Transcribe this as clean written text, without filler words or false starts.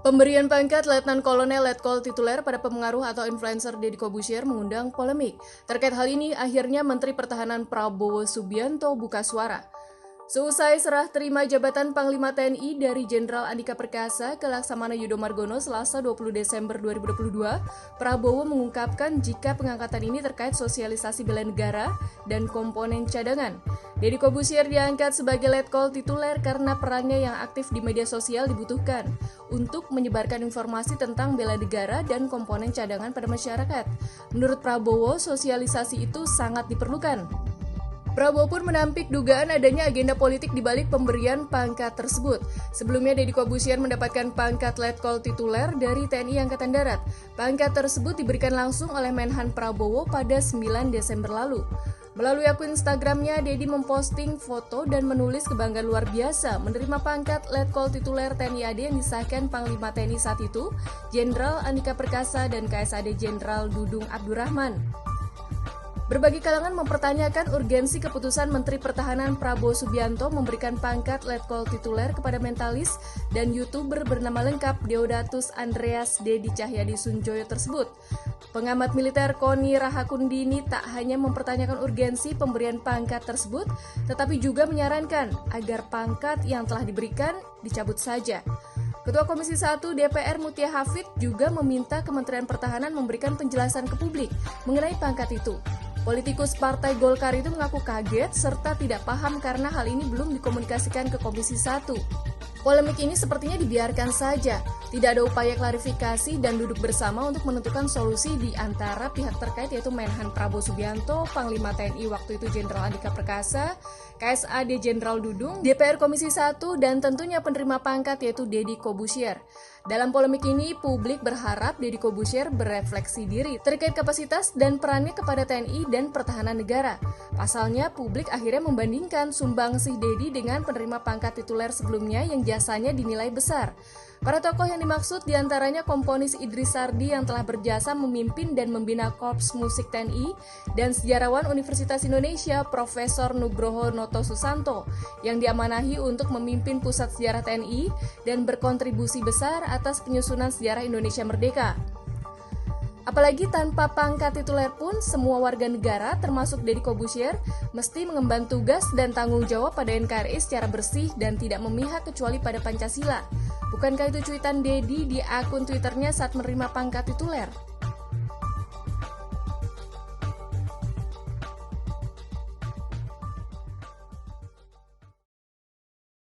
Pemberian pangkat Letnan Kolonel Letkol tituler pada pengaruh atau influencer Deddy Corbuzier mengundang polemik. Terkait hal ini, akhirnya Menteri Pertahanan Prabowo Subianto buka suara. Seusai serah terima jabatan Panglima TNI dari Jenderal Andika Perkasa ke Laksamana Yudo Margono Selasa 20 Desember 2022, Prabowo mengungkapkan jika pengangkatan ini terkait sosialisasi bela negara dan komponen cadangan. Deddy Corbuzier diangkat sebagai Letkol tituler karena perannya yang aktif di media sosial dibutuhkan untuk menyebarkan informasi tentang bela negara dan komponen cadangan pada masyarakat. Menurut Prabowo, sosialisasi itu sangat diperlukan. Prabowo pun menampik dugaan adanya agenda politik di balik pemberian pangkat tersebut. Sebelumnya, Deddy Corbuzier mendapatkan pangkat Letkol tituler dari TNI Angkatan Darat. Pangkat tersebut diberikan langsung oleh Menhan Prabowo pada 9 Desember lalu. Melalui akun Instagramnya, Deddy memposting foto dan menulis kebanggaan luar biasa menerima pangkat Letkol tituler TNI AD yang disahkan Panglima TNI saat itu, Jenderal Andika Perkasa dan KSAD Jenderal Dudung Abdurrahman. Berbagai kalangan mempertanyakan urgensi keputusan Menteri Pertahanan Prabowo Subianto memberikan pangkat Letkol tituler kepada mentalis dan YouTuber bernama lengkap Deodatus Andreas Dedi Cahyadi Sunjoyo tersebut. Pengamat militer Koni Rahakundini tak hanya mempertanyakan urgensi pemberian pangkat tersebut, tetapi juga menyarankan agar pangkat yang telah diberikan dicabut saja. Ketua Komisi 1 DPR Mutia Hafid juga meminta Kementerian Pertahanan memberikan penjelasan ke publik mengenai pangkat itu. Politikus Partai Golkar itu mengaku kaget serta tidak paham karena hal ini belum dikomunikasikan ke Komisi 1. Polemik ini sepertinya dibiarkan saja, tidak ada upaya klarifikasi dan duduk bersama untuk menentukan solusi di antara pihak terkait yaitu Menhan Prabowo Subianto, Panglima TNI waktu itu Jenderal Andika Perkasa, KSAD Jenderal Dudung, DPR Komisi 1, dan tentunya penerima pangkat yaitu Deddy Corbuzier. Dalam polemik ini, publik berharap Deddy Corbuzier berefleksi diri terkait kapasitas dan perannya kepada TNI dan pertahanan negara. Pasalnya, publik akhirnya membandingkan sumbangsih Deddy dengan penerima pangkat tituler sebelumnya yang jasanya dinilai besar. Para tokoh yang dimaksud diantaranya komponis Idris Sardi yang telah berjasa memimpin dan membina Korps Musik TNI dan sejarawan Universitas Indonesia Profesor Nugroho Noto Susanto yang diamanahi untuk memimpin Pusat Sejarah TNI dan berkontribusi besar atas penyusunan sejarah Indonesia Merdeka. Apalagi tanpa pangkat tituler pun, semua warga negara termasuk Deddy Corbuzier mesti mengemban tugas dan tanggung jawab pada NKRI secara bersih dan tidak memihak kecuali pada Pancasila. Bukankah itu cuitan Deddy di akun Twitternya saat menerima pangkat tituler?